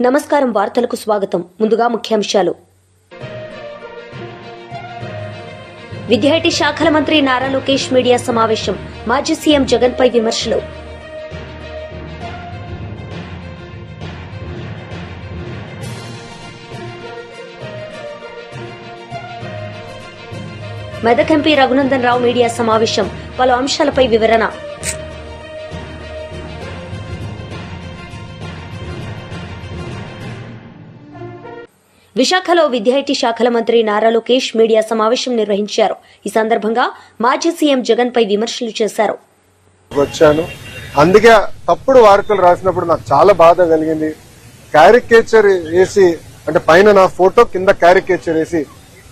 నమస్కారం, వార్తలకు స్వాగతం. ముందుగా ముఖ్యాంశాలు. విద్యాఐటీ శాఖల మంత్రి నారా లోకేష్ మీడియా సమావేశం. మాజీ సీఎం జగన్ పై విమర్శలు. మెదక్ ఎంపీ రఘునందన్ రావు మీడియా సమావేశం. పలు అంశాలపై వివరణ. విశాఖలో విద్యాఐటీ శాఖల మంత్రి నారా లోకేష్ మీడియా సమావేశం నిర్వహించారు. ఈ సందర్భంగా మాజీ సీఎం జగన్ పై విమర్శలు చేశారు. వచ్చాను, అందుకే తప్పుడు వార్తలు రాసినప్పుడు నాకు చాలా బాధ కలిగింది. క్యారికేచర్ వేసి, అంటే పైన నా ఫోటో కింద క్యారికేచర్ వేసి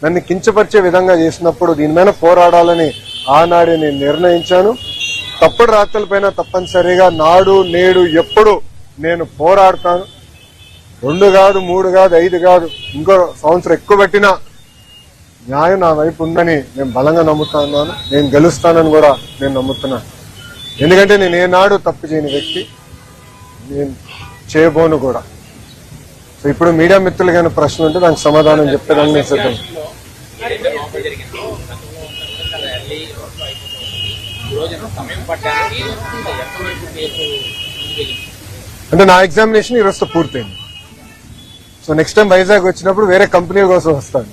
నన్ను కించపరిచే విధంగా చేసినప్పుడు దీని మీద పోరాడాలని ఆనాడే నేను నిర్ణయించాను. తప్పుడు రాతలపైన తప్పనిసరిగా నాడు నేడు ఎప్పుడు నేను పోరాడతాను. 2 కాదు, 3 కాదు, 5 కాదు, ఇంకో సంవత్సరం ఎక్కువ పెట్టినా న్యాయం నా వైపు ఉందని నేను బలంగా నమ్ముతున్నాను. నేను గెలుస్తానని కూడా నేను నమ్ముతున్నాను. ఎందుకంటే నేను ఏనాడు తప్పు చేయని వ్యక్తి, నేను చేయబోను కూడా. సో ఇప్పుడు మీడియా మిత్రులు కానీ ప్రశ్న ఉంటే దానికి సమాధానం చెప్పేదాన్ని నేను సిద్ధం. అంటే నా ఎగ్జామినేషన్ ఈరోజు పూర్తయింది. సో నెక్స్ట్ టైం వైజాగ్ వచ్చినప్పుడు వేరే కంపెనీల కోసం వస్తాను.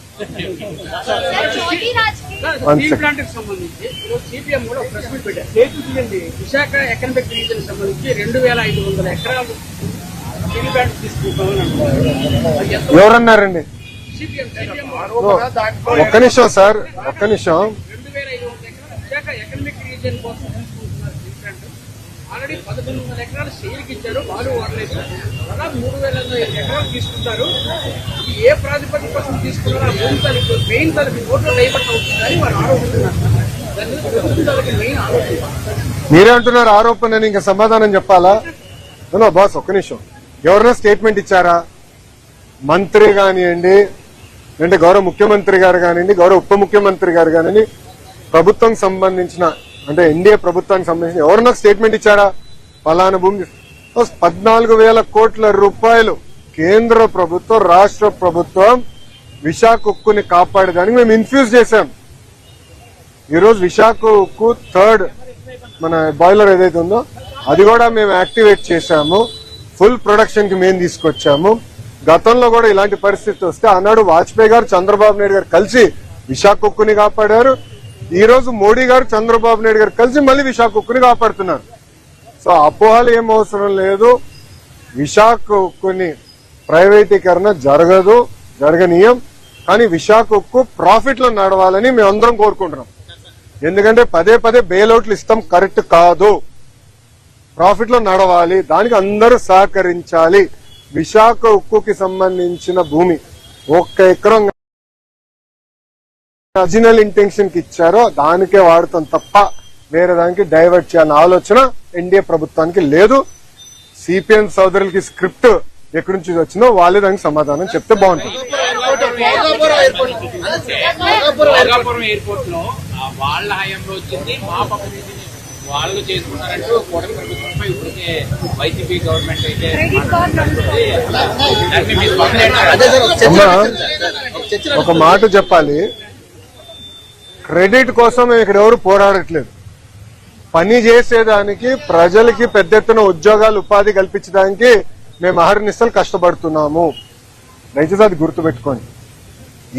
విశాఖ ఎకనామిక్ రీజన్ సంబంధించి 2500 ఎకరాలు ఎవరన్నారండి? ఒక్క నిమిషం సార్, ఒక్క నిమిషం. 2500 ఎకరాలు విశాఖ ఎకనామిక్ రీజన్ కోసం తీసుకుంటున్నారు. ఆల్రెడీ 1100 ఎకరాలు సేల్కి ఇచ్చారు, వాళ్ళు వాడలేదు. అలా 3000 ఎకరాలు తీసుకుంటారు. ఏ ప్రాతిపదిక కోసం తీసుకున్నారో ఆ భూమి తలకి మెయిన్ తలకి ఓట్లు డైవర్ట్ అవుతుందని వారు ఆరోపిస్తున్నారు. మెయిన్ ఆరోపణ మీరే అంటున్నారు ఆరోపణ అని. ఇంకా సమాధానం చెప్పాలా? బాస్ ఒక్క నిమిషం. ఎవరైనా స్టేట్మెంట్ ఇచ్చారా? మంత్రి కానివ్వండి, అంటే గౌరవ ముఖ్యమంత్రి గారు కానివ్వండి, గౌరవ ఉప ముఖ్యమంత్రి గారు కానివ్వండి, ప్రభుత్వం సంబంధించిన అంటే ఎన్డీఏ ప్రభుత్వానికి సంబంధించిన ఎవరన్నా స్టేట్మెంట్ ఇచ్చారా? పలానా భూమి 14,000 కోట్ల రూపాయలు కేంద్ర ప్రభుత్వం, రాష్ట్ర ప్రభుత్వం విశాఖ ఉక్కుని కాపాడేదానికి మేము ఇన్ఫ్యూజ్ చేశాం. ఈరోజు విశాఖ ఉక్కు 3rd మన బాయిలర్ ఏదైతే ఉందో అది కూడా మేము యాక్టివేట్ చేశాము. ఫుల్ ప్రొడక్షన్ కి మేము తీసుకొచ్చాము. గతంలో కూడా ఇలాంటి పరిస్థితి వస్తే ఆనాడు వాజ్పేయి గారు, చంద్రబాబు నాయుడు గారు కలిసి విశాఖ ఉక్కుని కాపాడారు. ఈ రోజు మోడీ గారు, చంద్రబాబు నాయుడు గారు కలిసి మళ్ళీ విశాఖ ఉక్కుని కాపాడుతున్నారు. సో అపోహలు ఏం అవసరం లేదు. విశాఖ ఉక్కుని ప్రైవేటీకరణ జరగదు, జరగనీయం. కానీ విశాఖ ఉక్కు ప్రాఫిట్ లో నడవాలని మేమందరం కోరుకుంటున్నాం. ఎందుకంటే పదే పదే బెయిల్అవుట్లు ఇస్తాం కరెక్ట్ కాదు. ప్రాఫిట్ లో నడవాలి, దానికి అందరూ సహకరించాలి. విశాఖ ఉక్కుకి సంబంధించిన భూమి 1 ఎకరం ఒరిజినల్ ఇంటెన్షన్ కి ఇచ్చారో దానికే వాడతాం తప్ప వేరే దానికి డైవర్ట్ చేయాలన్న ఆలోచన ఎన్డీఏ ప్రభుత్వానికి లేదు. సిపిఎం సోదరులకి స్క్రిప్ట్ ఎక్కడి నుంచి వచ్చిందో వాళ్ళే దానికి సమాధానం చెప్తే బాగుంటుంది. వాళ్ళు చేసుకున్నారంటూ కూటమి ప్రభుత్వంపై ఇప్పటికే వైసీపీ గవర్నమెంట్ అయితే ఒక మాట చెప్పాలి. క్రెడిట్ కోసం ఇక్కడ ఎవరు పోరాడట్లేదు. పని చేసేదానికి, ప్రజలకి పెద్ద ఎత్తున ఉద్యోగాలు, ఉపాధి కల్పించడానికి మేము అహర్నిశలు కష్టపడుతున్నాము. దయచేసి అది గుర్తుపెట్టుకోండి.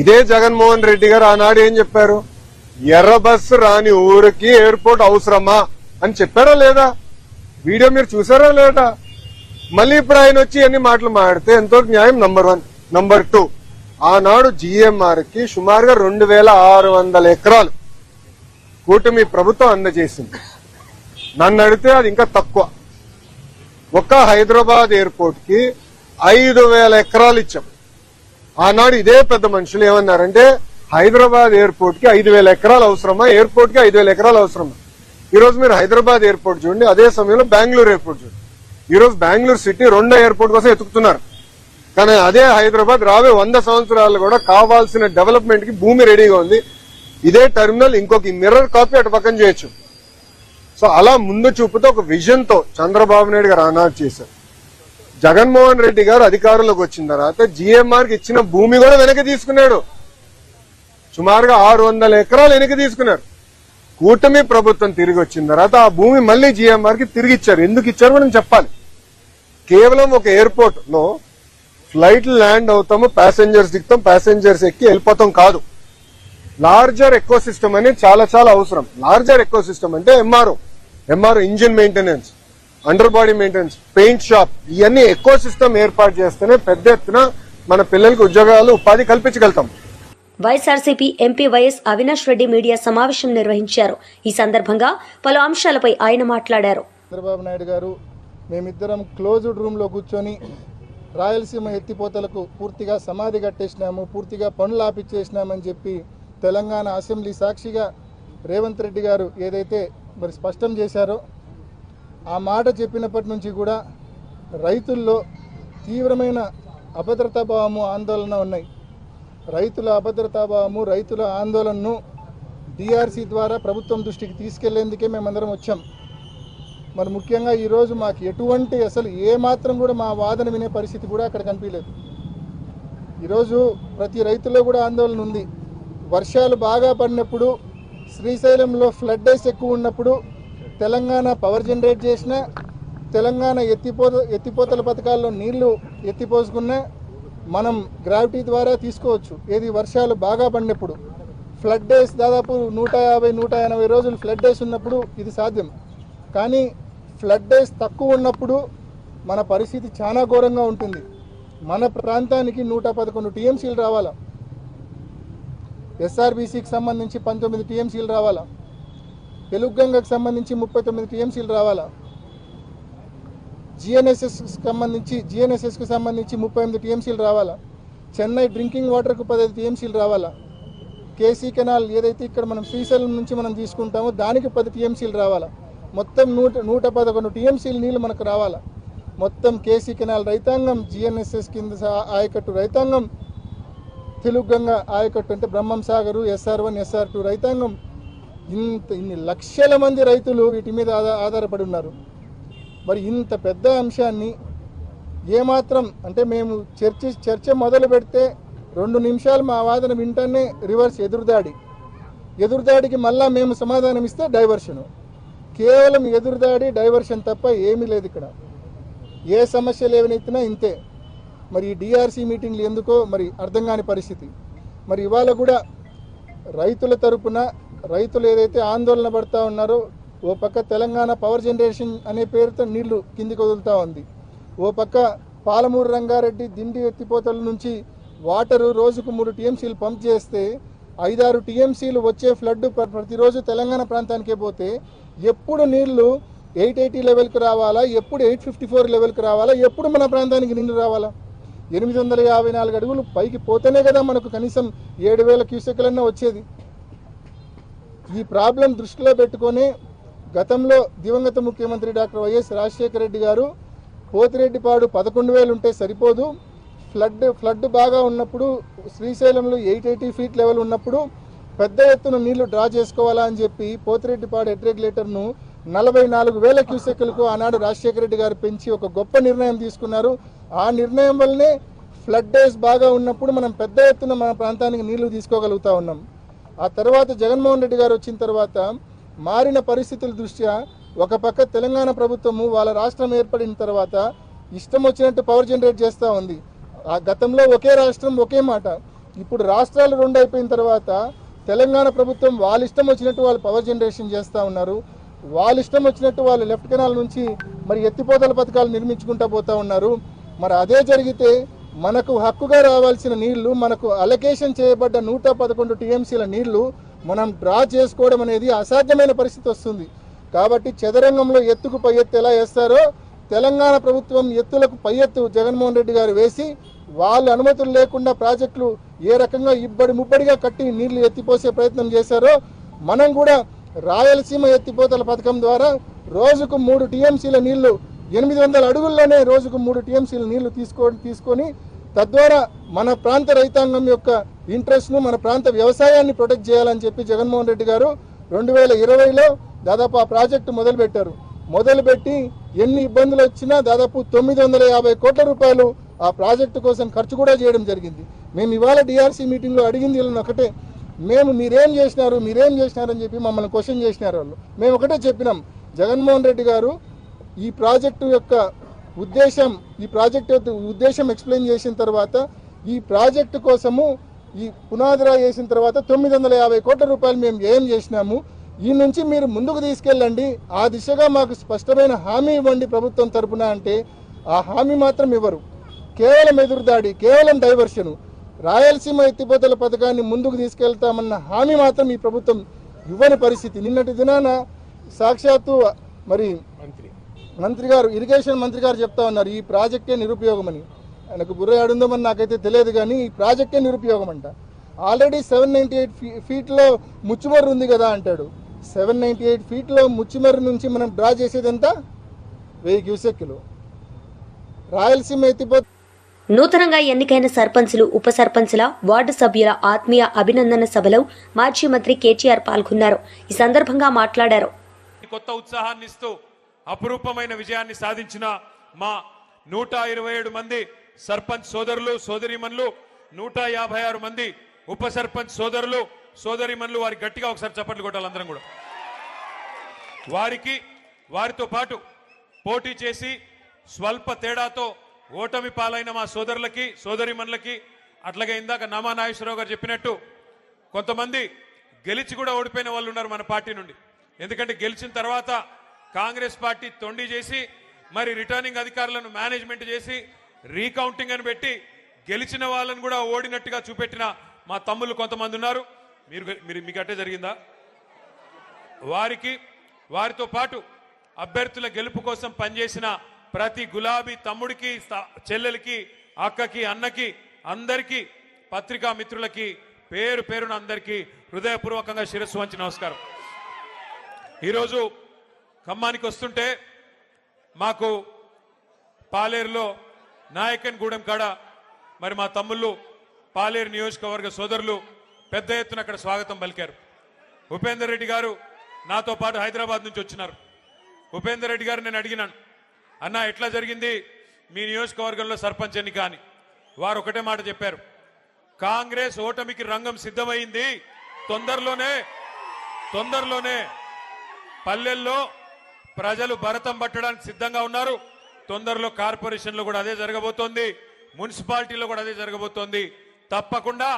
ఇదే జగన్మోహన్ రెడ్డి గారు ఆనాడు ఏం చెప్పారు? ఎర్ర బస్సు రాని ఊరికి ఎయిర్పోర్ట్ అవసరమా అని చెప్పారా లేదా? వీడియో మీరు చూసారా లేదా? మళ్ళీ ఇప్పుడు ఆయన వచ్చి అన్ని మాటలు మాడితే ఎంతో న్యాయం. నంబర్ 1. నంబర్ 2, ఆనాడు జిఎంఆర్ కి సుమారుగా 2600 ఎకరాలు కూటమి ప్రభుత్వం అందజేసింది. నన్ను అడిగితే అది ఇంకా తక్కువ. ఒక్క హైదరాబాద్ ఎయిర్పోర్ట్ కి 5,000 ఎకరాలు ఇచ్చాం. ఆనాడు ఇదే పెద్ద మనుషులు ఏమన్నారంటే హైదరాబాద్ ఎయిర్పోర్ట్ కి 5,000 ఎకరాలు అవసరమా, ఎయిర్పోర్ట్ కి 5,000 ఎకరాలు అవసరమా? ఈ రోజు మీరు హైదరాబాద్ ఎయిర్పోర్ట్ చూడండి, అదే సమయంలో బెంగళూరు ఎయిర్పోర్ట్ చూడండి. ఈ రోజు బెంగళూరు సిటీ 2వ ఎయిర్పోర్ట్ కోసం ఎత్తుకుతున్నారు. కానీ అదే హైదరాబాద్ రాబోయే 100 సంవత్సరాలు కూడా కావాల్సిన డెవలప్మెంట్ కి భూమి రెడీగా ఉంది. ఇదే టెర్మినల్ ఇంకొక మిర్రర్ కాపీ అటు పక్కన చేయొచ్చు. సో అలా ముందు చూపుతో ఒక విజన్ తో చంద్రబాబు నాయుడు గారు ఆనాడు చేశారు. జగన్మోహన్ రెడ్డి గారు అధికారంలోకి వచ్చిన తర్వాత జిఎంఆర్ కి ఇచ్చిన భూమి కూడా వెనక్కి తీసుకున్నాడు. సుమారుగా 600 ఎకరాలు వెనక్కి తీసుకున్నారు. కూటమి ప్రభుత్వం తిరిగి వచ్చిన తర్వాత ఆ భూమి మళ్లీ జిఎంఆర్ కి తిరిగి ఇచ్చారు. ఎందుకు ఇచ్చారు మనం చెప్పాలి. కేవలం ఒక ఎయిర్పోర్ట్ లో ఫ్లైట్ ల్యాండ్ అవుతాము, ప్యాసింజర్స్ దిగుతాం, ప్యాసింజర్స్ ఎక్కి వెళ్ళిపోతాం కాదు. లార్జర్ ఎకో సిస్టమ్ అనేది చాలా చాలా అవసరం. లార్జర్ ఎకో సిస్టమ్ అంటే MRO engine maintenance, under body maintenance, paint shop, ఇవన్నీ ఎకో సిస్టమ్ ఏర్పాటు చేస్తేనే పెద్ద ఎత్తున మన పిల్లలకు ఉద్యోగాలు, ఉపాధి కల్పించగలుగుతాం. వైఎస్ఆర్సీపీ ఎంపీ వైఎస్ అవినాష్ రెడ్డి మీడియా సమావేశం నిర్వహించారు. ఈ సందర్భంగా పలు అంశాలపై ఆయన మాట్లాడారు. చంద్రబాబు నాయుడు గారు మేమిద్దరం క్లోజ్డ్ రూమ్లో కూర్చొని రాయలసీమ ఎత్తిపోతలకు పూర్తిగా సమాధి కట్టేసినాము, పూర్తిగా పనులు ఆపిచ్చేసినామని చెప్పి తెలంగాణ అసెంబ్లీ సాక్షిగా రేవంత్ రెడ్డి గారు ఏదైతే మరి స్పష్టం చేశారో ఆ మాట చెప్పినప్పటి నుంచి కూడా రైతుల్లో తీవ్రమైన అభద్రతాభావము, ఆందోళన ఉన్నాయి. రైతుల అభద్రతాభావము, రైతుల ఆందోళనను డిఆర్సీ ద్వారా ప్రభుత్వం దృష్టికి తీసుకెళ్లేందుకే మేమందరం వచ్చాం. మరి ముఖ్యంగా ఈరోజు మాకు ఎటువంటి అసలు ఏమాత్రం కూడా మా వాదన వినే పరిస్థితి కూడా అక్కడ కనిపించలేదు. ఈరోజు ప్రతి రైతుల్లో కూడా ఆందోళన ఉంది. వర్షాలు బాగా పడినప్పుడు, శ్రీశైలంలో ఫ్లడ్ డేస్ ఎక్కువ ఉన్నప్పుడు తెలంగాణ పవర్ జనరేట్ చేసిన, తెలంగాణ ఎత్తిపోతల పథకాల్లో నీళ్లు ఎత్తిపోసుకున్నా మనం గ్రావిటీ ద్వారా తీసుకోవచ్చు. ఏది వర్షాలు బాగా పడినప్పుడు ఫ్లడ్ డేస్ దాదాపు 150-180 రోజులు ఫ్లడ్ డేస్ ఉన్నప్పుడు ఇది సాధ్యం. కానీ ఫ్లడ్ డేస్ తక్కువ ఉన్నప్పుడు మన పరిస్థితి చాలా ఘోరంగా ఉంటుంది. మన ప్రాంతానికి 111 టీఎంసీలు రావాలా, ఎస్ఆర్బీసీకి సంబంధించి 19 టీఎంసీలు రావాలా, తెలుగుగంగకు సంబంధించి 39 టీఎంసీలు రావాలా, జిఎన్ఎస్ఎస్కి సంబంధించి 38 టీఎంసీలు రావాలా, చెన్నై డ్రింకింగ్ వాటర్కు 15 టీఎంసీలు రావాలా, కేసీ కెనాల్ ఏదైతే ఇక్కడ మనం శ్రీశైలం నుంచి మనం తీసుకుంటామో దానికి 10 టీఎంసీలు రావాలా, మొత్తం 111 టీఎంసీలు నీళ్ళు మనకు రావాలా. మొత్తం కేసీ కెనాల్ రైతాంగం, జిఎన్ఎస్ఎస్ కింద ఆయకట్టు రైతాంగం, తెలుగుగంగ ఆయకట్టు అంటే బ్రహ్మం సాగరు, SR1, SR2 రైతాంగం, ఇన్ని లక్షల మంది రైతులు వీటి మీద ఆధారపడి ఉన్నారు. మరి ఇంత పెద్ద అంశాన్ని ఏమాత్రం అంటే మేము చర్చ మొదలు పెడితే 2 నిమిషాలు మా వాదన వింటనే రివర్స్ ఎదురుదాడికి మళ్ళా మేము సమాధానం ఇస్తే డైవర్షను. కేవలం ఎదురుదాడి, డైవర్షన్ తప్ప ఏమీ లేదు ఇక్కడ. ఏ సమస్యలు ఏవనెత్తినా ఇంతే. మరి ఈ డిఆర్సీ మీటింగ్లు ఎందుకో మరి అర్థం కాని పరిస్థితి. మరి ఇవాళ కూడా రైతుల తరపున రైతులు ఏదైతే ఆందోళన పడుతూ ఉన్నారో, ఓ పక్క తెలంగాణ పవర్ జనరేషన్ అనే పేరుతో నీళ్లు కిందికి వదులుతూ ఉంది, ఓ పక్క పాలమూరు రంగారెడ్డి దిండి ఎత్తిపోతల నుంచి వాటరు రోజుకు 3 టీఎంసీలు పంప్ చేస్తే 5-6 టీఎంసీలు వచ్చే ఫ్లడ్ ప్రతిరోజు తెలంగాణ ప్రాంతానికే పోతే ఎప్పుడు నీళ్లు 880 లెవెల్కి రావాలా, ఎప్పుడు 854 లెవెల్కి రావాలా, ఎప్పుడు మన ప్రాంతానికి నీళ్లు రావాలా? 854 అడుగులు పైకి పోతేనే కదా మనకు కనీసం 7000 క్యూసెక్లన్నా వచ్చేది. ఈ ప్రాబ్లం దృష్టిలో పెట్టుకొని గతంలో దివంగత ముఖ్యమంత్రి డాక్టర్ వైఎస్ రాజశేఖర రెడ్డి గారు పోతిరెడ్డిపాడు 11,000 ఉంటే సరిపోదు, ఫ్లడ్ బాగా ఉన్నప్పుడు శ్రీశైలంలో 880 ఫీట్ లెవెల్ ఉన్నప్పుడు పెద్ద ఎత్తున నీళ్లు డ్రా చేసుకోవాలా అని చెప్పి పోతిరెడ్డిపాడు హెడ్ రెగ్యులేటర్ను 44,000 క్యూసెక్లకు ఆనాడు రాజశేఖర రెడ్డి గారు పెంచి ఒక గొప్ప నిర్ణయం తీసుకున్నారు. ఆ నిర్ణయం వల్లనే ఫ్లడ్ డేస్ బాగా ఉన్నప్పుడు మనం పెద్ద ఎత్తున మన ప్రాంతానికి నీళ్లు తీసుకోగలుగుతా ఉన్నాం. ఆ తర్వాత జగన్మోహన్ రెడ్డి గారు వచ్చిన తర్వాత మారిన పరిస్థితుల దృష్ట్యా ఒక పక్క తెలంగాణ ప్రభుత్వము వాళ్ళ రాష్ట్రం ఏర్పడిన తర్వాత ఇష్టం వచ్చినట్టు పవర్ జనరేట్ చేస్తూ ఉంది. ఆ గతంలో ఒకే రాష్ట్రం ఒకే మాట, ఇప్పుడు రాష్ట్రాలు 2 అయిపోయిన తర్వాత తెలంగాణ ప్రభుత్వం వాళ్ళ ఇష్టం వచ్చినట్టు వాళ్ళు పవర్ జనరేషన్ చేస్తూ ఉన్నారు. వాళ్ళ ఇష్టం వచ్చినట్టు వాళ్ళు లెఫ్ట్ కెనాల్ నుంచి మరి ఎత్తిపోతల పథకాలు నిర్మించుకుంటూ పోతూ ఉన్నారు. మరి అదే జరిగితే మనకు హక్కుగా రావాల్సిన నీళ్లు, మనకు అలొకేషన్ చేయబడ్డ 111 టీఎంసీల నీళ్లు మనం డ్రా చేసుకోవడం అనేది అసాధ్యమైన పరిస్థితి వస్తుంది. కాబట్టి చదరంగంలో ఎత్తుకు పై ఎత్తు ఎలా వేస్తారో తెలంగాణ ప్రభుత్వం ఎత్తులకు పై ఎత్తు జగన్మోహన్ రెడ్డి గారు వేసి వాళ్ళ అనుమతులు లేకుండా ప్రాజెక్టులు ఏ రకంగా ముబ్బడిగా కట్టి నీళ్లు ఎత్తిపోసే ప్రయత్నం చేశారో మనం కూడా రాయలసీమ ఎత్తిపోతల పథకం ద్వారా రోజుకు 3 టీఎంసీల నీళ్లు 800 అడుగుల్లోనే రోజుకు 3 టీఎంసీల నీళ్లు తీసుకొని తద్వారా మన ప్రాంత రైతాంగం యొక్క ఇంట్రెస్ట్ను, మన ప్రాంత వ్యవసాయాన్ని ప్రొటెక్ట్ చేయాలని చెప్పి జగన్మోహన్ రెడ్డి గారు 2020లో దాదాపు ఆ ప్రాజెక్టు మొదలుపెట్టారు. మొదలుపెట్టి ఎన్ని ఇబ్బందులు వచ్చినా దాదాపు 950 కోట్ల రూపాయలు ఆ ప్రాజెక్టు కోసం ఖర్చు కూడా చేయడం జరిగింది. మేము ఇవాళ డిఆర్సీ మీటింగ్లో అడిగింది వీళ్ళని ఒకటే, మీరేం చేసినారని చెప్పి మమ్మల్ని క్వశ్చన్ చేసినారు వాళ్ళు. మేము ఒకటే చెప్పినాం, జగన్మోహన్ రెడ్డి గారు ఈ ప్రాజెక్టు యొక్క ఉద్దేశం ఎక్స్ప్లెయిన్ చేసిన తర్వాత ఈ ప్రాజెక్టు కోసము ఈ పునాదిరా వేసిన తర్వాత 950 కోట్ల రూపాయలు మేము ఏం చేసినాము, ఈ నుంచి మీరు ముందుకు తీసుకెళ్ళండి, ఆ దిశగా మాకు స్పష్టమైన హామీ ఇవ్వండి ప్రభుత్వం తరపున అంటే ఆ హామీ మాత్రం ఇవ్వరు. కేవలం ఎదురుదాడి, కేవలం డైవర్షను. రాయలసీమ ఎత్తిపోతల పథకాన్ని ముందుకు తీసుకెళ్తామన్న హామీ మాత్రం ఈ ప్రభుత్వం ఇవ్వని పరిస్థితి. నిన్నటి దినాన సాక్షాత్తు మరి మంత్రి గారు, ఇరిగేషన్ మంత్రి గారు చెప్తా ఉన్నారు ఈ ప్రాజెక్టే నిరుపయోగమని. ఆయనకు బుర్ర ఆడుందోమని నాకైతే తెలియదు, కానీ ఈ ప్రాజెక్టే నిరుపయోగం అంట. ఆల్రెడీ 798 ఫీట్లో ముచ్చుమర్రు ఉంది కదా అంటాడు. 798 ఫీట్లో ముచ్చుమర్రు నుంచి మనం డ్రా చేసేది ఎంత? 1000 క్యూసెక్కులు. రాయలసీమ ఎత్తిపోత నూతనంగా ఎన్నికైన సర్పంచులు, ఉప సర్పంచుల, వార్డు సభ్యుల ఆత్మీయ అభినందన సభలో మాజీ మంత్రి కేటీఆర్ పాల్గొన్నారు. ఈ సందర్భంగా మాట్లాడారు. కొత్త ఉత్సాహాన్ని ఇస్తూ అపురూపమైన విజయాన్ని సాధించిన మా 127 మంది సర్పంచ్ సోదరులు సోదరీమణులు, 156 మంది ఉప సర్పంచ్ సోదరులు సోదరీమణులు, వారి గట్టిగా ఒకసారి చప్పట్లు కొట్టాలి అందరం కూడా. వారితో పాటు పోటీ చేసి స్వల్ప తేడాతో ఓటమి పాలైన మా సోదరులకి సోదరీమణులకి, అట్లాగే ఇందాక నామా నాగేశ్వరరావు గారు చెప్పినట్టు కొంతమంది గెలిచి కూడా ఓడిపోయిన వాళ్ళు ఉన్నారు మన పార్టీ నుండి. ఎందుకంటే గెలిచిన తర్వాత కాంగ్రెస్ పార్టీ తొండి చేసి మరి రిటర్నింగ్ అధికారులను మేనేజ్మెంట్ చేసి రీకౌంటింగ్ అని పెట్టి గెలిచిన వాళ్ళని కూడా ఓడినట్టుగా చూపెట్టిన మా తమ్ముళ్ళు కొంతమంది ఉన్నారు. మీకు అట్టే జరిగిందా? వారితో పాటు అభ్యర్థుల గెలుపు కోసం పనిచేసిన ప్రతి గులాబీ తమ్ముడికి, చెల్లెలకి, అక్కకి, అన్నకి, అందరికీ, పత్రికా మిత్రులకి పేరు పేరున అందరికీ హృదయపూర్వకంగా శిరస్సు వంచి నమస్కారం. ఈరోజు ఖమ్మానికి వస్తుంటే మాకు పాలేరులో నాయకన్ గూడెం కాడ మరి మా తమ్ముళ్ళు పాలేరు నియోజకవర్గ సోదరులు పెద్ద ఎత్తున అక్కడ స్వాగతం పలికారు. ఉపేందర్ రెడ్డి గారు నాతో పాటు హైదరాబాద్ నుంచి వచ్చినారు. ఉపేందర్ రెడ్డి గారు నేను అడిగినాను, అన్న ఎట్లా జరిగింది మీ నియోజకవర్గంలో సర్పంచ్ ఎన్నిక అని. వారు ఒకటే మాట చెప్పారు, కాంగ్రెస్ ఓటమికి రంగం సిద్ధమైంది, తొందరలోనే పల్లెల్లో ప్రజలు భరతం పట్టడానికి సిద్ధంగా ఉన్నారు, తొందరలో కార్పొరేషన్లో కూడా అదే జరగబోతోంది, మున్సిపాలిటీలో కూడా అదే జరగబోతోంది. తప్పకుండా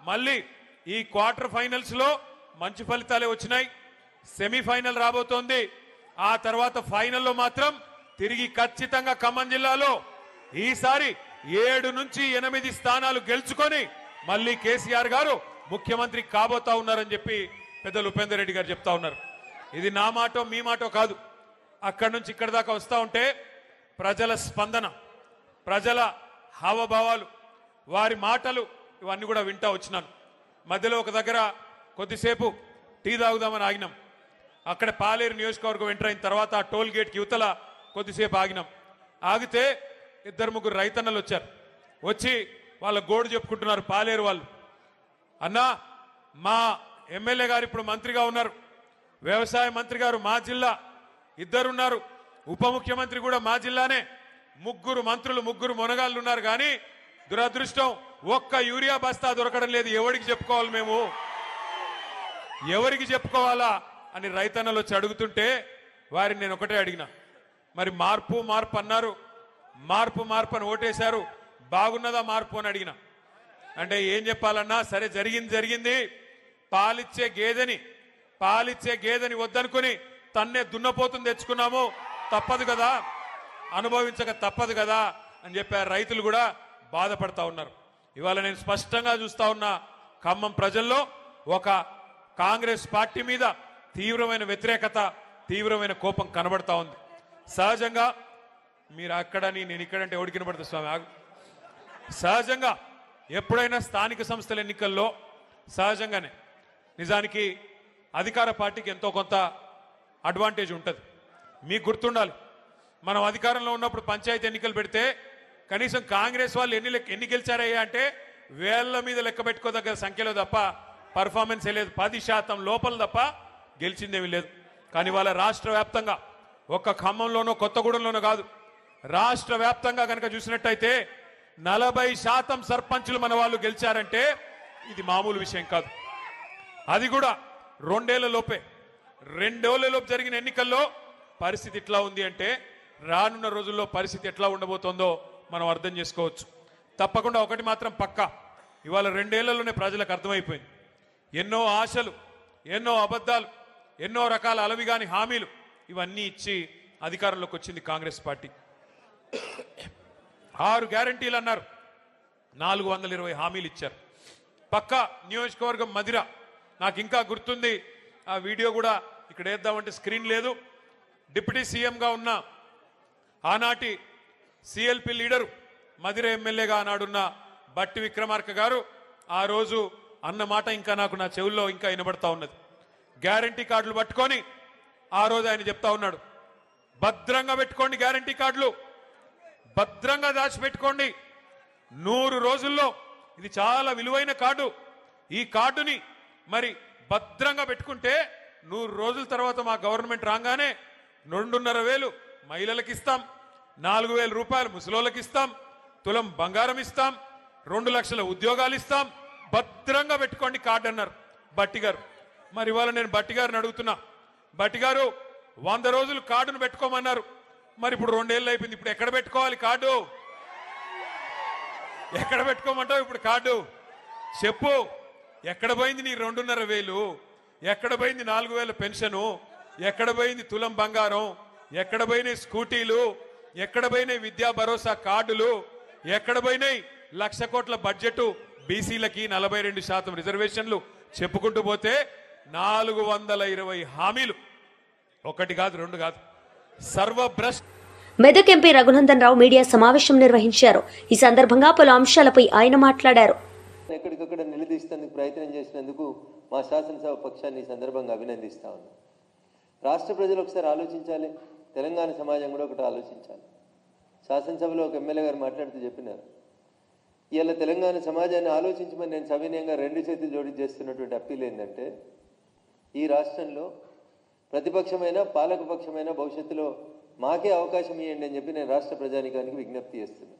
మళ్ళీ ఈ క్వార్టర్ ఫైనల్స్ లో మంచి ఫలితాలే వచ్చినాయి, సెమీఫైనల్ రాబోతోంది, ఆ తర్వాత ఫైనల్లో మాత్రం తిరిగి ఖచ్చితంగా ఖమ్మం జిల్లాలో ఈసారి 7 నుంచి 8 స్థానాలు గెలుచుకొని మళ్ళీ కేసీఆర్ గారు ముఖ్యమంత్రి కాబోతా ఉన్నారని చెప్పి పెద్దలు ఉపేందర్ రెడ్డి గారు చెప్తా ఉన్నారు. ఇది నా మాటో మీ మాటో కాదు, అక్కడి నుంచి ఇక్కడ దాకా వస్తూ ఉంటే ప్రజల స్పందన, ప్రజల హావభావాలు, వారి మాటలు ఇవన్నీ కూడా వింటా వచ్చినాను. మధ్యలో ఒక దగ్గర కొద్దిసేపు టీ తాగుదామని ఆగినాం. అక్కడ పాలేరు నియోజకవర్గం ఎంటర్ అయిన తర్వాత ఆ టోల్ గేట్కి యువతల కొద్దిసేపు ఆగినాం. ఆగితే 2-3 రైతన్నలు వచ్చారు. వచ్చి వాళ్ళ గోడు చెప్పుకుంటున్నారు పాలేరు వాళ్ళు. అన్నా, మా ఎమ్మెల్యే గారు ఇప్పుడు మంత్రిగా ఉన్నారు, వ్యవసాయ మంత్రి గారు మా జిల్లా, 2 ఉన్నారు, ఉప ముఖ్యమంత్రి కూడా మా జిల్లానే, 3 మంత్రులు 3 మొనగాళ్ళు ఉన్నారు. కానీ దురదృష్టం ఒక్క యూరియా బస్తా దొరకడం లేదు. ఎవరికి చెప్పుకోవాలి మేము, ఎవరికి చెప్పుకోవాలా అని రైతన్నలు వచ్చి అడుగుతుంటే వారిని నేను ఒకటే అడిగిన, మరి మార్పు అన్నారు, మార్పు అని ఓటేశారు, బాగున్నదా మార్పు అని అడిగిన. అంటే ఏం చెప్పాలన్నా, సరే జరిగింది, పాలిచ్చే గేదెని వద్దనుకుని తన్నే దున్నపోతుని తెచ్చుకున్నాము, తప్పదు కదా, అనుభవించక తప్పదు కదా అని చెప్పారు. రైతులు కూడా బాధపడతా ఉన్నారు. ఇవాళ నేను స్పష్టంగా చూస్తా ఉన్నా, ఖమ్మం ప్రజల్లో ఒక కాంగ్రెస్ పార్టీ మీద తీవ్రమైన వ్యతిరేకత, తీవ్రమైన కోపం కనబడతా ఉంది. సహజంగా మీరు అక్కడని నేను ఇక్కడంటే ఎవరికి కనబడుతుంది స్వామి, సహజంగా ఎప్పుడైనా స్థానిక సంస్థల ఎన్నికల్లో సహజంగానే నిజానికి అధికార పార్టీకి ఎంతో కొంత అడ్వాంటేజ్ ఉంటుంది. మీకు గుర్తుండాలి, మనం అధికారంలో ఉన్నప్పుడు పంచాయతీ ఎన్నికలు పెడితే కనీసం కాంగ్రెస్ వాళ్ళు ఎన్ని గెలిచారయ్యా అంటే వేళ్ల మీద లెక్క పెట్టుకోదగ్గర సంఖ్యలో తప్ప పర్ఫార్మెన్స్ లేదు, 10% లోపల తప్ప గెలిచిందేమీ లేదు. కానీ వాళ్ళ రాష్ట్ర వ్యాప్తంగా ఒక్క ఖమ్మంలోనో కొత్తగూడెంలోనో కాదు, రాష్ట్ర వ్యాప్తంగా కనుక చూసినట్టయితే 40% సర్పంచులు మన వాళ్ళు గెలిచారంటే ఇది మామూలు విషయం కాదు. అది కూడా 2 ఏళ్లలోపే. 2 ఏళ్లలోపు జరిగిన ఎన్నికల్లో పరిస్థితి ఇట్లా ఉంది అంటే రానున్న రోజుల్లో పరిస్థితి ఎట్లా ఉండబోతోందో మనం అర్థం చేసుకోవచ్చు. తప్పకుండా ఒకటి మాత్రం పక్కా, ఇవాళ 2 ఏళ్లలోనే ప్రజలకు అర్థమైపోయింది. ఎన్నో ఆశలు, ఎన్నో అబద్ధాలు, ఎన్నో రకాల అలవిగాని హామీలు ఇవన్నీ ఇచ్చి అధికారంలోకి వచ్చింది కాంగ్రెస్ పార్టీ. 6 గ్యారంటీలు అన్నారు, 420 హామీలు ఇచ్చారు. పక్క నియోజకవర్గం మదిర, నాకు ఇంకా గుర్తుంది, ఆ వీడియో కూడా ఇక్కడ వేద్దామంటే స్క్రీన్ లేదు. డిప్యూటీ సీఎంగా ఉన్న ఆనాటి సిఎల్పి లీడరు, మదిర ఎమ్మెల్యేగా ఆనాడున్న బట్టి విక్రమార్క గారు ఆ రోజు అన్న మాట ఇంకా నాకు నా చెవుల్లో ఇంకా వినబడతా ఉన్నది. గ్యారంటీ కార్డులు పట్టుకొని ఆ రోజు ఆయన చెప్తా ఉన్నాడు, భద్రంగా పెట్టుకోండి, గ్యారంటీ కార్డులు భద్రంగా దాచిపెట్టుకోండి. 100 రోజుల్లో ఇది చాలా విలువైన కార్డు. ఈ కార్డుని మరి భద్రంగా పెట్టుకుంటే 100 రోజుల తర్వాత మా గవర్నమెంట్ రాగానే 2,500 మహిళలకు ఇస్తాం, 4,000 రూపాయలు ముసలోళ్ళకి ఇస్తాం, తులం బంగారం ఇస్తాం, 2 లక్షల ఉద్యోగాలు ఇస్తాం, భద్రంగా పెట్టుకోండి కార్డు అన్నారు బట్టి గారు. మరి ఇవాళ నేను బట్టి గారిని అడుగుతున్నా, బట్టి గారు 100 రోజులు కార్డును పెట్టుకోమన్నారు, మరి ఇప్పుడు 2 ఏళ్ళు అయిపోయింది, ఇప్పుడు ఎక్కడ పెట్టుకోవాలి కార్డు? ఎక్కడ పెట్టుకోమంటావు ఇప్పుడు కార్డు? చెప్పు, ఎక్కడ పోయింది నీ 2,500? ఎక్కడ పోయింది 4,000 పెన్షను? ఎక్కడ పోయింది తులం బంగారం? ఎక్కడ పోయినాయి స్కూటీలు? ఎక్కడ పోయినాయి విద్యా భరోసా కార్డులు? ఎక్కడ పోయినాయి 1,00,000 కోట్ల బడ్జెట్ బీసీలకి 42% రిజర్వేషన్లు? చెప్పుకుంటూ పోతే 420 హామీలు, 1 కాదు 2 కాదు, సర్వభ్రష్ట. మెదక్ ఎంపీ రఘునందన్ రావు మీడియా సమావేశం నిర్వహించారు. ఈ సందర్భంగా పలు అంశాలపై ఆయన మాట్లాడారు. ఎక్కడికక్కడ నిలదీసేందుకు ప్రయత్నం చేసినందుకు మా శాసనసభ పక్షాన్ని ఈ సందర్భంగా అభినందిస్తా ఉన్నాం. రాష్ట్ర ప్రజలు ఒకసారి ఆలోచించాలి, తెలంగాణ సమాజం కూడా ఒకటి ఆలోచించాలి. శాసనసభలో ఒక ఎమ్మెల్యే గారు మాట్లాడుతూ చెప్పినారు, ఇవాళ తెలంగాణ సమాజాన్ని ఆలోచించమని నేను సవినయంగా 2 చేతులు జోడి చేస్తున్నటువంటి అప్పీల్ ఏంటంటే, ఈ రాష్ట్రంలో ప్రతిపక్షమైన పాలకపక్షమైన భవిష్యత్తులో మాకే అవకాశం ఇవ్వండి అని చెప్పి నేను రాష్ట్ర ప్రజానికానికి విజ్ఞప్తి చేస్తున్నాను.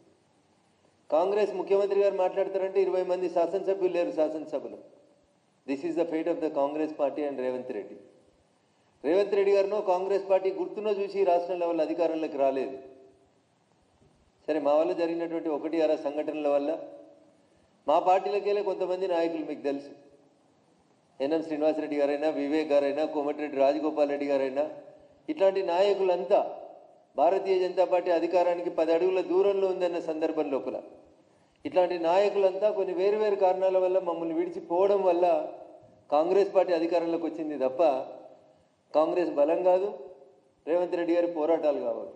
కాంగ్రెస్ ముఖ్యమంత్రి గారు మాట్లాడతారంటే 20 మంది శాసనసభ్యులు లేరు శాసనసభలో. This is the fate of the Congress party and Revanth Reddy. Revanth Reddy గారినో కాంగ్రెస్ పార్టీ గుర్తునో చూసి రాష్ట్రంలో వాళ్ళు అధికారంలోకి రాలేదు. సరే, మా వల్ల జరిగినటువంటి 1-6 సంఘటనల వల్ల మా పార్టీలకెళ్ళే కొంతమంది నాయకులు మీకు తెలుసు, ఎన్ఎం శ్రీనివాసరెడ్డి గారైనా, వివేక్ గారైనా, కోమటిరెడ్డి రాజగోపాల్ రెడ్డి గారైనా, ఇట్లాంటి నాయకులంతా భారతీయ జనతా పార్టీ అధికారానికి 10 అడుగుల దూరంలో ఉందన్న సందర్భం లోపల ఇట్లాంటి నాయకులంతా కొన్ని వేరు కారణాల వల్ల మమ్మల్ని విడిచిపోవడం వల్ల కాంగ్రెస్ పార్టీ అధికారంలోకి వచ్చింది తప్ప కాంగ్రెస్ బలం కాదు, రేవంత్ రెడ్డి గారి పోరాటాలు కావాలి.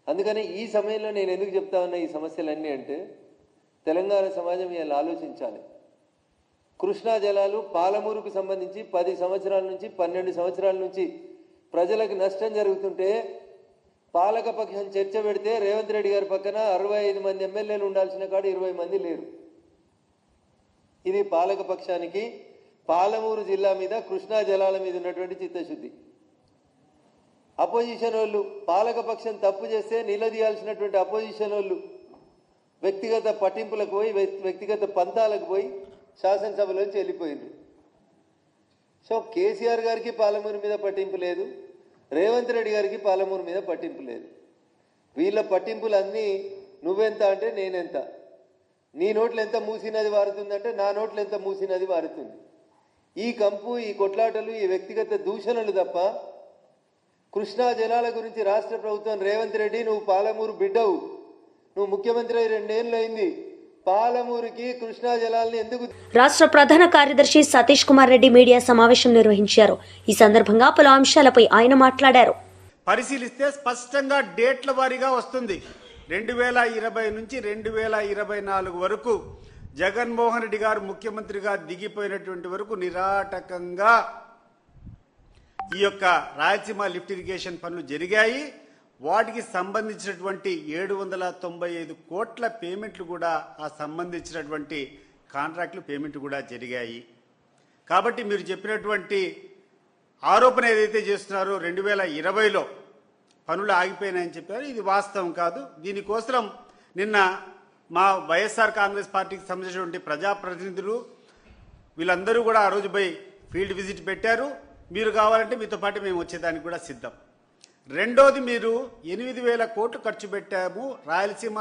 అందుకని ఈ సమయంలో నేను ఎందుకు చెప్తా ఉన్నా ఈ సమస్యలన్నీ అంటే, తెలంగాణ సమాజం ఇలా ఆలోచించాలి. కృష్ణా జలాలు పాలమూరుకు సంబంధించి 10 సంవత్సరాల నుంచి 12 సంవత్సరాల నుంచి ప్రజలకు నష్టం జరుగుతుంటే పాలకపక్షం చర్చ పెడితే రేవంత్ రెడ్డి గారి పక్కన 65 మంది ఎమ్మెల్యేలు ఉండాల్సిన కాడ 20 మంది లేరు. ఇది పాలకపక్షానికి పాలమూరు జిల్లా మీద, కృష్ణా జలాల మీద ఉన్నటువంటి చిత్తశుద్ధి. అపోజిషన్ వాళ్ళు పాలకపక్షం తప్పు చేస్తే నిలదీయాల్సినటువంటి అపోజిషన్ వాళ్ళు వ్యక్తిగత పట్టింపులకు పోయి, వ్యక్తిగత పంతాలకు పోయి శాసనసభలోంచి వెళ్ళిపోయింది. సో కేసీఆర్ గారికి పాలమూరు మీద పట్టింపు లేదు, రేవంత్ రెడ్డి గారికి పాలమూరు మీద పట్టింపు లేదు. వీళ్ళ పట్టింపులన్నీ నువ్వెంత అంటే నేనెంత, నీ నోట్లు ఎంత మూసినది వారుతుందంటే నా నోట్లు ఎంత మూసినది వారుతుంది. ఈ కంపు, ఈ కొట్లాటలు, ఈ వ్యక్తిగత దూషణలు తప్ప కృష్ణా జలాల గురించి రాష్ట్ర ప్రభుత్వం, రేవంత్ రెడ్డి నువ్వు పాలమూరు బిడ్డవు, నువ్వు ముఖ్యమంత్రి 2 ఏళ్ళు అయింది, పాలమూరుకి కృష్ణా జలాలను ఎందుకు? రాష్ట్ర ప్రధాన కార్యదర్శి సతీష్ కుమార్ రెడ్డి మీడియా సమావేశం నిర్వహించారు. ఈ సందర్భంగా పలు అంశాలపై ఆయన మాట్లాడారు. పరిశీలిస్తే స్పష్టంగా డేట్ల వారీగా వస్తుంది. 2020 నుంచి 2024 వరకు జగన్మోహన్ రెడ్డి గారు ముఖ్యమంత్రిగా దిగిపోయినటువంటి వరకు నిరాటకంగా ఈ యొక్క రాయలసీమ లిఫ్ట్ ఇరిగేషన్ పనులు జరిగాయి. వాటికి సంబంధించినటువంటి 795 కోట్ల పేమెంట్లు కూడా, ఆ సంబంధించినటువంటి కాంట్రాక్టులు పేమెంట్ కూడా జరిగాయి. కాబట్టి మీరు చెప్పినటువంటి ఆరోపణ ఏదైతే చేస్తున్నారో 2020లో పనులు ఆగిపోయినాయని చెప్పారు. ఇది వాస్తవం కాదు. దీనికోసం నిన్న మా వైఎస్ఆర్ కాంగ్రెస్ పార్టీకి సంబంధించినటువంటి ప్రజాప్రతినిధులు వీళ్ళందరూ కూడా ఆ రోజు పోయి ఫీల్డ్ విజిట్ పెట్టారు. మీరు కావాలంటే మీతో పాటు మేము వచ్చేదానికి కూడా సిద్ధం. రెండోది, మీరు 8,000 కోట్లు ఖర్చు పెట్టాము రాయలసీమ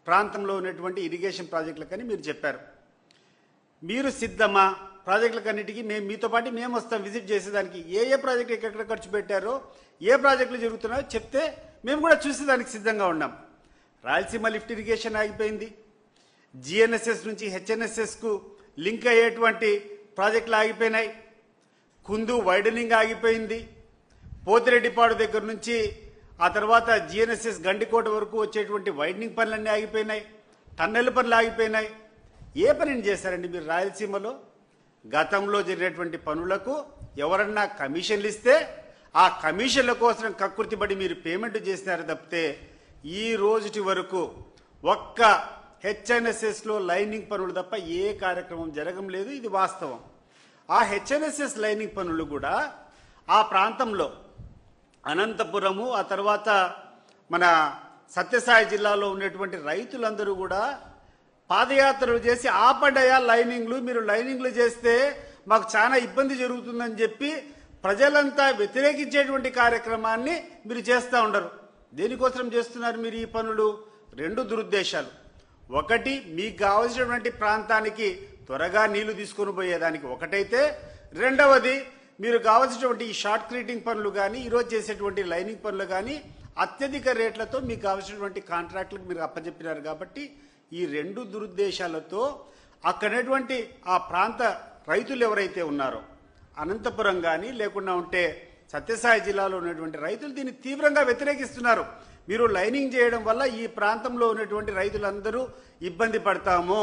ప్రాంతంలో ఉన్నటువంటి ఇరిగేషన్ ప్రాజెక్టులకని మీరు చెప్పారు. మీరు సిద్ధమా ప్రాజెక్టులకన్నిటికీ? మేము మీతో పాటు మేము వస్తాం విజిట్ చేసేదానికి. ఏ ప్రాజెక్టు ఎక్కడ ఖర్చు పెట్టారో, ఏ ప్రాజెక్టులు జరుగుతున్నాయో చెప్తే మేము కూడా చూసేదానికి సిద్ధంగా ఉన్నాం. రాయలసీమ లిఫ్ట్ ఇరిగేషన్ ఆగిపోయింది. జిఎన్ఎస్ఎస్ నుంచి హెచ్ఎన్ఎస్ఎస్కు లింక్ అయ్యేటువంటి ప్రాజెక్టులు ఆగిపోయినాయి. కుందు వైడనింగ్ ఆగిపోయింది. పోతిరెడ్డిపాడు దగ్గర నుంచి ఆ తర్వాత జిఎన్ఎస్ఎస్ గండికోట వరకు వచ్చేటువంటి వైడనింగ్ పనులన్నీ ఆగిపోయినాయి. టన్నెల్ పనులు ఆగిపోయినాయి. ఏ పనిని చేశారండి మీరు రాయలసీమలో? గతంలో జరిగినటువంటి పనులకు ఎవరన్నా కమిషన్లు ఇస్తే ఆ కమిషన్ల కోసం కక్కుర్తిపడి మీరు పేమెంట్ చేసినారు తప్పితే ఈ రోజుటి వరకు ఒక్క హెచ్ఎన్ఎస్ఎస్లో లైనింగ్ పనులు తప్ప ఏ కార్యక్రమం జరగం లేదు. ఇది వాస్తవం. ఆ హెచ్ఎన్ఎస్ఎస్ లైనింగ్ పనులు కూడా ఆ ప్రాంతంలో అనంతపురము, ఆ తర్వాత మన సత్యసాయి జిల్లాలో ఉన్నటువంటి రైతులందరూ కూడా పాదయాత్రలు చేసి ఆపడయా లైనింగ్లు, మీరు లైనింగ్లు చేస్తే మాకు చాలా ఇబ్బంది జరుగుతుందని చెప్పి ప్రజలంతా వ్యతిరేకించేటువంటి కార్యక్రమాన్ని మీరు చేస్తూ ఉండరు. దేనికోసం చేస్తున్నారు మీరు ఈ పనులు? రెండు దురుద్దేశాలు. ఒకటి, మీకు కావలసినటువంటి ప్రాంతానికి త్వరగా నీళ్లు తీసుకొని పోయేదానికి ఒకటైతే, రెండవది మీరు కావాల్సినటువంటి ఈ షార్ట్ క్రీటింగ్ పనులు కానీ ఈరోజు చేసేటువంటి లైనింగ్ పనులు కానీ అత్యధిక రేట్లతో మీకు కావాల్సినటువంటి కాంట్రాక్టులకు మీరు అప్పచెప్పినారు. కాబట్టి ఈ రెండు దురుద్దేశాలతో అక్కడటువంటి ఆ ప్రాంత రైతులు ఎవరైతే ఉన్నారో అనంతపురం కానీ లేకుండా ఉంటే సత్యసాయి జిల్లాలో ఉన్నటువంటి రైతులు దీన్ని తీవ్రంగా వ్యతిరేకిస్తున్నారు. మీరు లైనింగ్ చేయడం వల్ల ఈ ప్రాంతంలో ఉన్నటువంటి రైతులందరూ ఇబ్బంది పడతాము,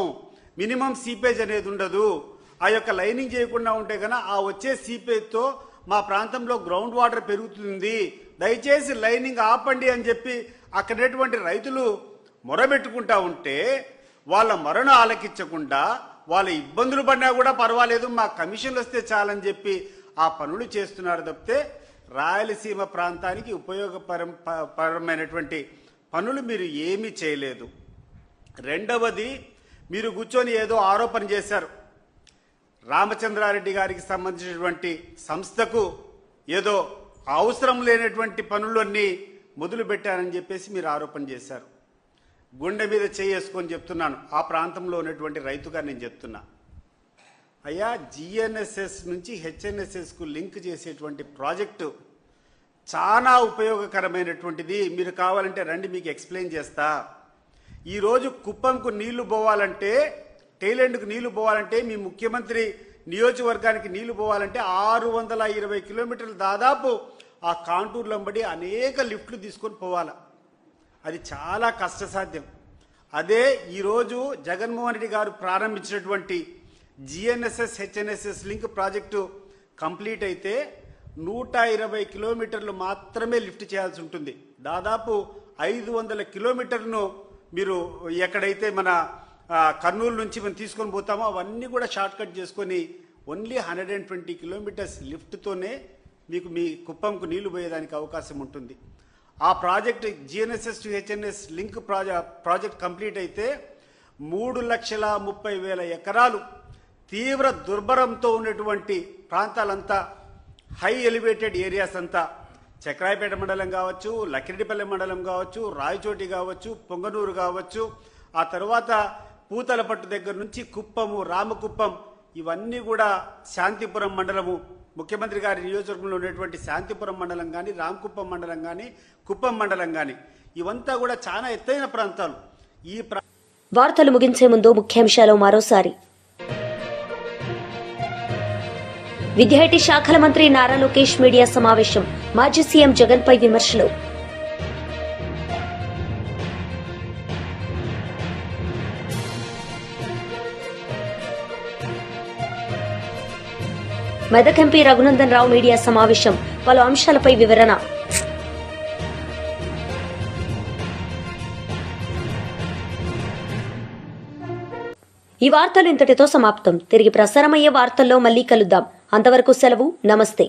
మినిమం సీపేజ్ అనేది ఉండదు, ఆ యొక్క లైనింగ్ చేయకుండా ఉంటే కన్నా ఆ వచ్చే సీపేజ్తో మా ప్రాంతంలో గ్రౌండ్ వాటర్ పెరుగుతుంది, దయచేసి లైనింగ్ ఆపండి అని చెప్పి అక్కడటువంటి రైతులు మొరబెట్టుకుంటా ఉంటే వాళ్ళ మరణ ఆలకించకుండా వాళ్ళ ఇబ్బందులు పడినా కూడా పర్వాలేదు, మా కమిషన్లు వస్తే చాలని చెప్పి ఆ పనులు చేస్తున్నారు తప్పితే రాయలసీమ ప్రాంతానికి ఉపయోగపరమైనటువంటి పనులు మీరు ఏమీ చేయలేదు. రెండవది, మీరు కూర్చొని ఏదో ఆరోపణ చేశారు. రామచంద్రారెడ్డి గారికి సంబంధించినటువంటి సంస్థకు ఏదో అవసరం లేనటువంటి పనులన్నీ మొదలు పెట్టారని చెప్పేసి మీరు ఆరోపణ చేశారు. గుండె మీద చేసుకొని చెప్తున్నాను, ఆ ప్రాంతంలో ఉన్నటువంటి రైతుగా నేను చెప్తున్నా, అయ్యా జిఎన్ఎస్ఎస్ నుంచి హెచ్ఎన్ఎస్ఎస్కు లింక్ చేసేటువంటి ప్రాజెక్టు చాలా ఉపయోగకరమైనటువంటిది. మీరు కావాలంటే రండి, మీకు ఎక్స్ప్లెయిన్ చేస్తా. ఈరోజు కుప్పంకు నీళ్లు పోవాలంటే, టైలెండ్కు నీళ్లు పోవాలంటే, మీ ముఖ్యమంత్రి నియోజకవర్గానికి నీళ్లు పోవాలంటే 620 కిలోమీటర్లు దాదాపు ఆ కాంటూర్లంబడి అనేక లిఫ్ట్లు తీసుకొని పోవాలా. అది చాలా కష్టసాధ్యం. అదే ఈరోజు జగన్మోహన్ రెడ్డి గారు ప్రారంభించినటువంటి GNSS HNSS link project complete అయితే 120 కిలోమీటర్లు మాత్రమే లిఫ్ట్ చేయాల్సి ఉంటుంది. దాదాపు 500 కిలోమీటర్లను మీరు ఎక్కడైతే మన కర్నూలు నుంచి మనం తీసుకొని పోతామో అవన్నీ కూడా షార్ట్ కట్ చేసుకొని ఓన్లీ 120 కిలోమీటర్స్ లిఫ్ట్తోనే మీకు మీ కుప్పంకు నీళ్లు పోయేదానికి అవకాశం ఉంటుంది. ఆ project GNSS to HNIs link project complete అయితే 3,30,000 ఎకరాలు తీవ్ర దుర్భరంతో ఉన్నటువంటి ప్రాంతాలంతా, హై ఎలివేటెడ్ ఏరియాస్ అంతా, చక్రాయపేట మండలం కావచ్చు, లక్కిరెడ్డిపల్లి మండలం కావచ్చు, రాయచోటి కావచ్చు, పొంగనూరు కావచ్చు, ఆ తర్వాత పూతలపట్టు దగ్గర నుంచి కుప్పము, రామకుప్పం, ఇవన్నీ కూడా శాంతిపురం మండలము, ముఖ్యమంత్రి గారి నియోజకవర్గంలో ఉన్నటువంటి శాంతిపురం మండలం కానీ, రామకుప్పం మండలం కానీ, కుప్పం మండలం కానీ, ఇవంతా కూడా చాలా ఎత్తైన ప్రాంతాలు. వార్తలు ముగించే ముందు ముఖ్యాంశాలు మరోసారి. విద్యార్థి శాఖల మంత్రి నారా లోకేష్ మీడియా సమావేశం, మాజీ సీఎం జగన్ పై విమర్శలు. మెదక్ ఎంపీ రఘునందన్ రావు మీడియా సమావేశం, పలు అంశాలపై వివరణ. ఈ వార్తలు ఇంతటితో సమాప్తం. తిరిగి ప్రసారమయ్యే వార్తల్లో మళ్లీ కలుద్దాం. అంతవరకు సెలవు. నమస్తే.